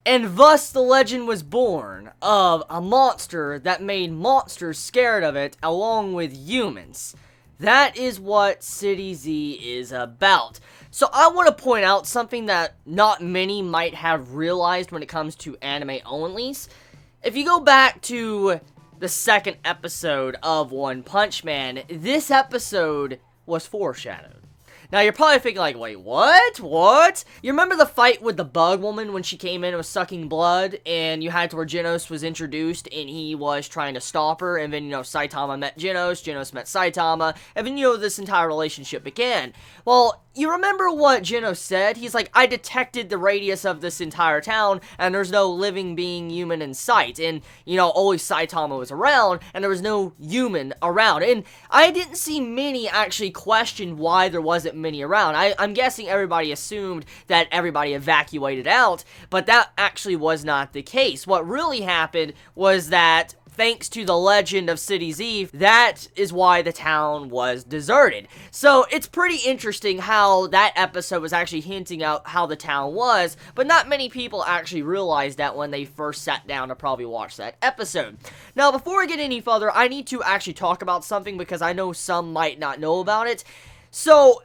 And thus the legend was born of a monster that made monsters scared of it along with humans. That is what City Z is about. So I want to point out something that not many might have realized when it comes to anime onlys. If you go back to the second episode of One Punch Man, this episode was foreshadowed. Now, you're probably thinking, like, wait, what? What? You remember the fight with the bug woman when she came in and was sucking blood, and you had to where Genos was introduced, and he was trying to stop her, and then, Saitama met Genos met Saitama, and then, this entire relationship began. Well, you remember what Genos said? He's like, I detected the radius of this entire town, and there's no living being human in sight, and, only Saitama was around, and there was no human around, and I didn't see many actually question why there wasn't many around. I'm guessing everybody assumed that everybody evacuated out, but that actually was not the case. What really happened was that thanks to the legend of City Z, that is why the town was deserted. So it's pretty interesting how that episode was actually hinting out how the town was, but not many people actually realized that when they first sat down to probably watch that episode. Now, before I get any further, I need to actually talk about something because I know some might not know about it. So,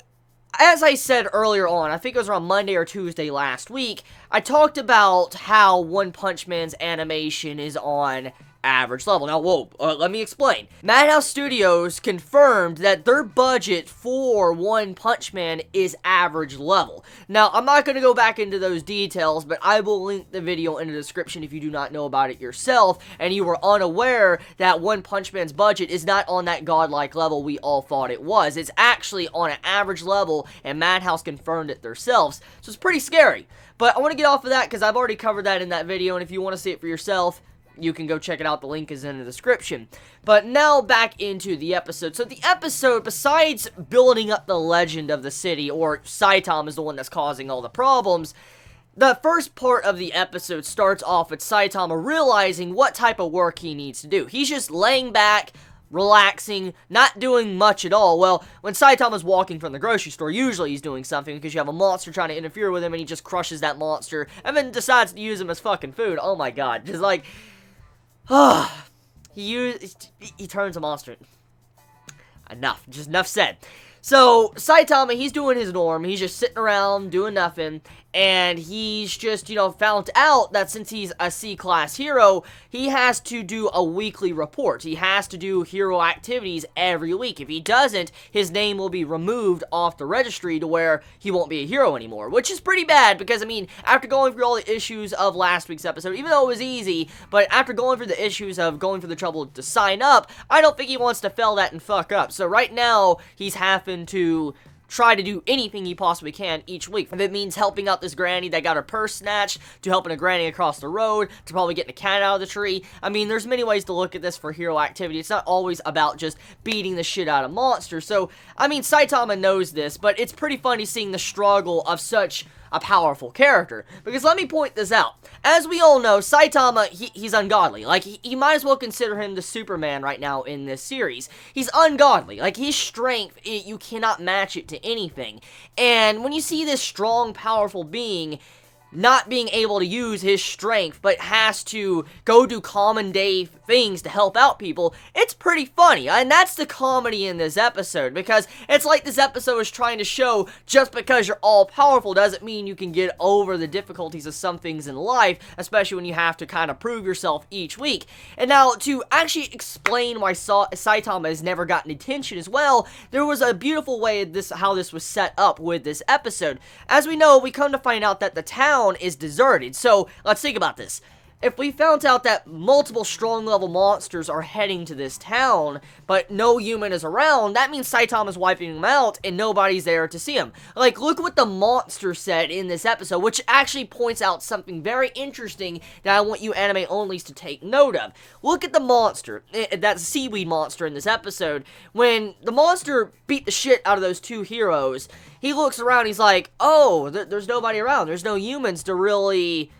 as I said earlier on, I think it was around Monday or Tuesday last week, I talked about how One Punch Man's animation is on average level. Now, let me explain. Madhouse Studios confirmed that their budget for One Punch Man is average level. Now, I'm not going to go back into those details, but I will link the video in the description if you do not know about it yourself, and you were unaware that One Punch Man's budget is not on that godlike level we all thought it was. It's actually on an average level, and Madhouse confirmed it themselves, so it's pretty scary. But I want to get off of that because I've already covered that in that video, and if you want to see it for yourself, you can go check it out. The link is in the description. But now back into the episode. So the episode, besides building up the legend of the city, or Saitama is the one that's causing all the problems, the first part of the episode starts off with Saitama realizing what type of work he needs to do. He's just laying back, relaxing, not doing much at all. Well, when Saitama's walking from the grocery store, usually he's doing something because you have a monster trying to interfere with him and he just crushes that monster and then decides to use him as fucking food. Oh my god. Just like, he turns a monster. Enough said. So, Saitama, he's doing his norm, he's just sitting around, doing nothing, and he's just, found out that since he's a C-class hero, he has to do a weekly report. He has to do hero activities every week. If he doesn't, his name will be removed off the registry to where he won't be a hero anymore, which is pretty bad, because, after going through all the issues of last week's episode, even though it was easy, but after going through the issues of going through the trouble to sign up, I don't think he wants to fail that and fuck up. So right now, he's having to try to do anything he possibly can each week. If it means helping out this granny that got her purse snatched, to helping a granny across the road, to probably getting a cat out of the tree. There's many ways to look at this for hero activity. It's not always about just beating the shit out of monsters. So, Saitama knows this, but it's pretty funny seeing the struggle of such a powerful character. Because let me point this out. As we all know, Saitama, he's ungodly. Like, you might as well consider him the Superman right now in this series. He's ungodly. Like, his strength, you cannot match it to anything. And when you see this strong, powerful being not being able to use his strength, but has to go do common day things to help out people, it's pretty funny. And that's the comedy in this episode, because it's like this episode is trying to show just because you're all-powerful doesn't mean you can get over the difficulties of some things in life, especially when you have to kind of prove yourself each week. And now, to actually explain why Saitama has never gotten attention as well, there was a beautiful way how this was set up with this episode. As we know, we come to find out that the town is deserted. So, let's think about this. If we found out that multiple strong level monsters are heading to this town, but no human is around, that means Saitama's wiping them out and nobody's there to see him. Like, look what the monster said in this episode, which actually points out something very interesting that I want you anime onlys to take note of. Look at the monster, that seaweed monster in this episode. When the monster beat the shit out of those two heroes, he looks around, he's like, oh, there's nobody around, there's no humans to really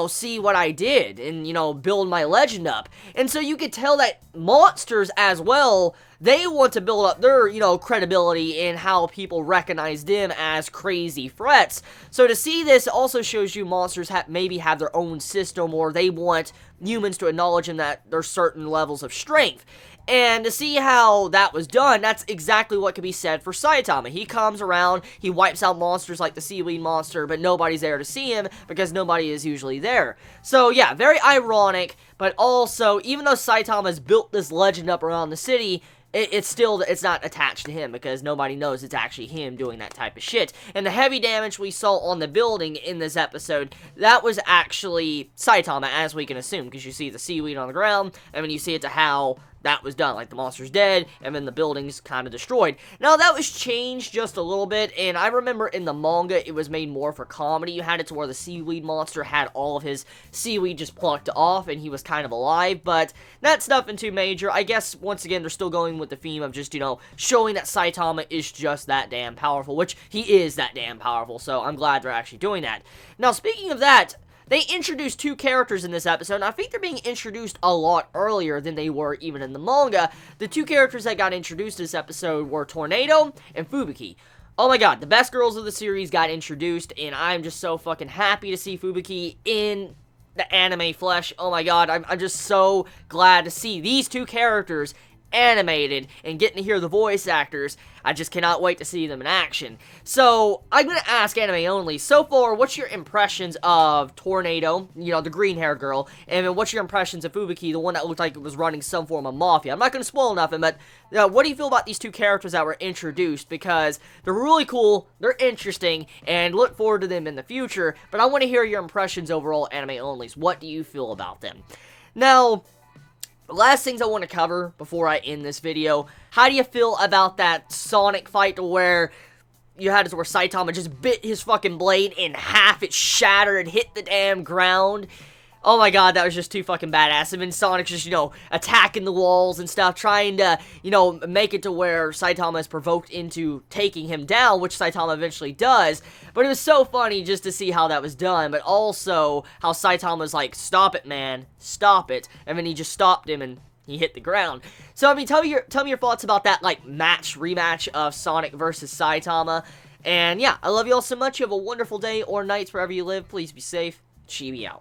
see what I did and, build my legend up. And so you could tell that monsters as well, they want to build up their, credibility in how people recognize them as crazy threats. So to see this also shows you monsters maybe have their own system, or they want humans to acknowledge them that there's certain levels of strength. And to see how that was done, that's exactly what could be said for Saitama. He comes around, he wipes out monsters like the seaweed monster, but nobody's there to see him because nobody is usually there. So yeah, very ironic, but also, even though Saitama's built this legend up around the city, it's not attached to him because nobody knows it's actually him doing that type of shit. And the heavy damage we saw on the building in this episode, that was actually Saitama, as we can assume, because you see the seaweed on the ground, and when you see it to how that was done, like the monster's dead, and then the building's kind of destroyed. Now, that was changed just a little bit, and I remember in the manga, it was made more for comedy. You had it to where the seaweed monster had all of his seaweed just plucked off, and he was kind of alive, but that's nothing too major. I guess, once again, they're still going with the theme of just, showing that Saitama is just that damn powerful, which he is that damn powerful, so I'm glad they're actually doing that. Now, speaking of that, they introduced two characters in this episode, and I think they're being introduced a lot earlier than they were even in the manga. The two characters that got introduced this episode were Tornado and Fubuki. Oh my god, the best girls of the series got introduced, and I'm just so fucking happy to see Fubuki in the anime flesh. Oh my god, I'm just so glad to see these two characters animated and getting to hear the voice actors. I just cannot wait to see them in action. So, I'm going to ask anime only. So far, what's your impressions of Tornado, the green hair girl, and then what's your impressions of Fubuki, the one that looked like it was running some form of mafia? I'm not going to spoil nothing, but what do you feel about these two characters that were introduced? Because they're really cool, they're interesting, and look forward to them in the future, but I want to hear your impressions overall, anime onlys. What do you feel about them? Now, last things I want to cover before I end this video, how do you feel about that Sonic fight to where you had it where Saitama just bit his fucking blade in half, it shattered, hit the damn ground? Oh my god, that was just too fucking badass. And then Sonic's just, attacking the walls and stuff, trying to, make it to where Saitama is provoked into taking him down, which Saitama eventually does. But it was so funny just to see how that was done, but also how Saitama's like, stop it, man, stop it. And then he just stopped him and he hit the ground. So, I mean, tell me your thoughts about that, like, rematch of Sonic versus Saitama. And yeah, I love you all so much. You have a wonderful day or night wherever you live. Please be safe. Chibi out.